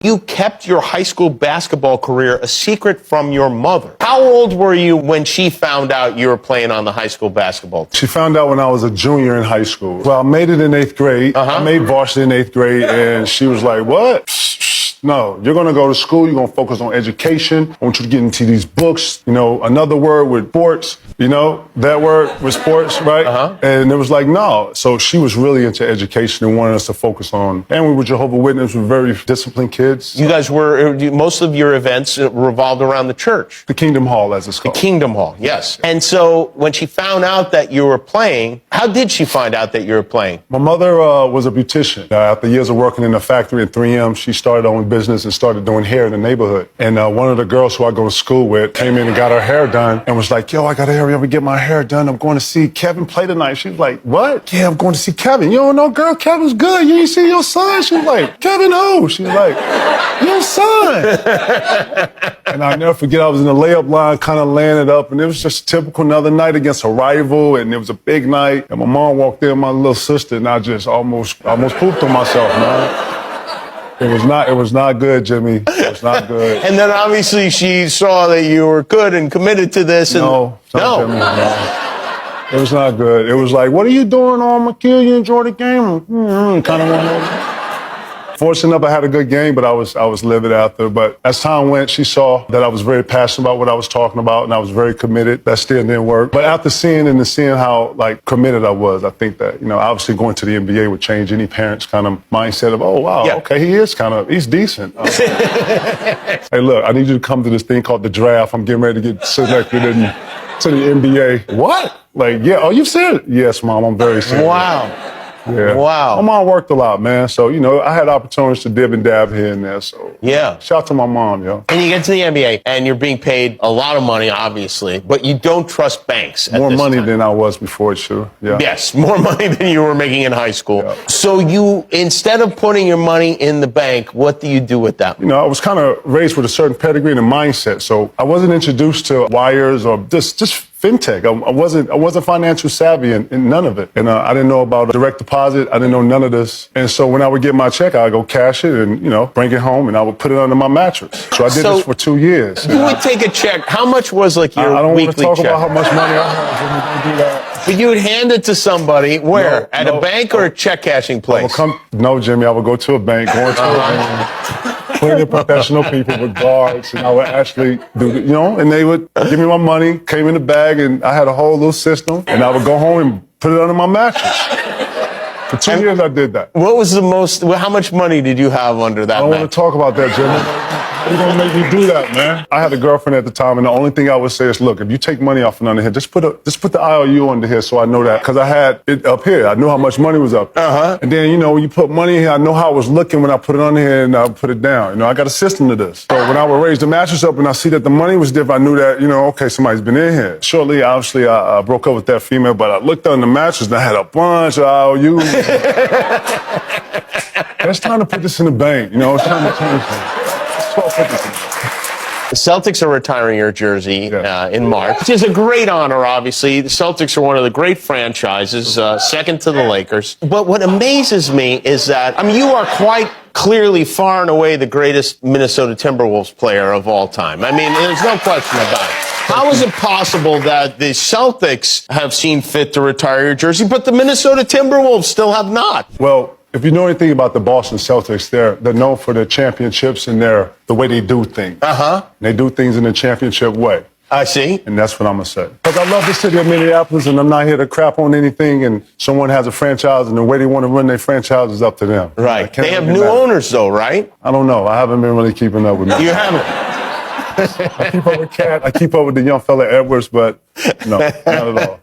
You kept your high school basketball career a secret from your mother. How old were you when she found out you were playing on the high school basketball team? She found out when I was a junior in high school. Well, I made it in 8th grade. I made varsity in 8th grade, and she was like, what? No, you're going to go to school. You're going to focus on education. I want you to get into these books. You know, another word with sports, you know, that word with sports, right? And it was like, no. So she was really into education and wanted us to focus on. And we were Jehovah's Witnesses. We were very disciplined kids. You guys were, most of your events revolved around the church. The Kingdom Hall, as it's called. The Kingdom Hall, yes. And so when she found out that you were playing, how did she find out that you were playing? My mother was a beautician. After years of working in a factory at 3M, she started her own business and started doing hair in the neighborhood. And one of the girls who I go to school with came in and got her hair done and was like, yo, I got to hurry up and get my hair done. I'm going to see Kevin play tonight. She was like, what? Yeah, I'm going to see Kevin. You don't know, girl, Kevin's good. You ain't see your son? She was like, Kevin who? She was like, your son. And I'll never forget, I was in the layup line, kind of laying it up, and it was just typical another night against a rival, and it was a big night. And my mom walked in, my little sister, and I just almost pooped on myself, man. It was not good, Jimmy. It was not good. And then obviously she saw that you were good and committed to this. And No. Jimmy, no. It was not good. It was like, what are you doing, McKill? You enjoy the game? Kind of one of those. Fortunate enough, I had a good game, but I was livid after. But as time went, she saw that I was very passionate about what I was talking about, and I was very committed. That still didn't work. But after seeing how committed I was, I think that, obviously going to the NBA would change any parent's kind of mindset of, oh, wow, okay, he's decent. Hey, look, I need you to come to this thing called the draft. I'm getting ready to get selected to the NBA. What? Like, yeah, oh, you serious? Yes, Mom, I'm very serious. Wow. Yeah. Wow. My mom worked a lot, man. So, I had opportunities to dib and dab here and there. So, yeah. Shout out to my mom, yo. And you get to the NBA, and you're being paid a lot of money, obviously, but you don't trust banks. More money than I was before, sure. Yeah. Yes, more money than you were making in high school. Yeah. So you, instead of putting your money in the bank, what do you do with that? I was kind of raised with a certain pedigree and a mindset. So I wasn't introduced to wires or just fintech. I wasn't financial savvy in none of it. And I didn't know about direct deposit. I didn't know none of this. And so when I would get my check, I'd go cash it and, bring it home and I would put it under my mattress. So I did this for 2 years. You would take a check. How much was your weekly check? I don't want to talk about how much money I had. Don't do that. But you would hand it to somebody where? At a bank or a check cashing place? No, Jimmy, I would go to a bank, plenty of professional people with guards, and I would actually do and they would give me my money, came in the bag, and I had a whole little system, and I would go home and put it under my mattress. For 2 years, I did that. What was how much money did you have under that? I don't want to talk about that, Jimmy. You're going to make me do that, man. I had a girlfriend at the time, and the only thing I would say is, look, if you take money off and under here, just put the IOU under here so I know that. Because I had it up here. I knew how much money was up. And then, when you put money in here, I know how it was looking when I put it under here and I put it down. I got a system to this. So when I would raise the mattress up and I see that the money was different, I knew that, okay, somebody's been in here. Shortly, obviously, I broke up with that female, but I looked under the mattress and I had a bunch of IOUs. It's time to put this in the bank. It's time to change it. The Celtics are retiring your jersey in March, which is a great honor, obviously. The Celtics are one of the great franchises, second to the Lakers. But what amazes me is that, you are quite clearly far and away the greatest Minnesota Timberwolves player of all time. There's no question about it. How is it possible that the Celtics have seen fit to retire your jersey, but the Minnesota Timberwolves still have not? Well, if you know anything about the Boston Celtics, they're known for their championships and the way they do things. They do things in a championship way. I see. And that's what I'm going to say. Because I love the city of Minneapolis, and I'm not here to crap on anything, and someone has a franchise, and the way they want to run their franchise is up to them. Right. They have new owners, though, right? I don't know. I haven't been really keeping up with them. You haven't? I keep up with Cat. I keep up with the young fella Edwards, but no, not at all.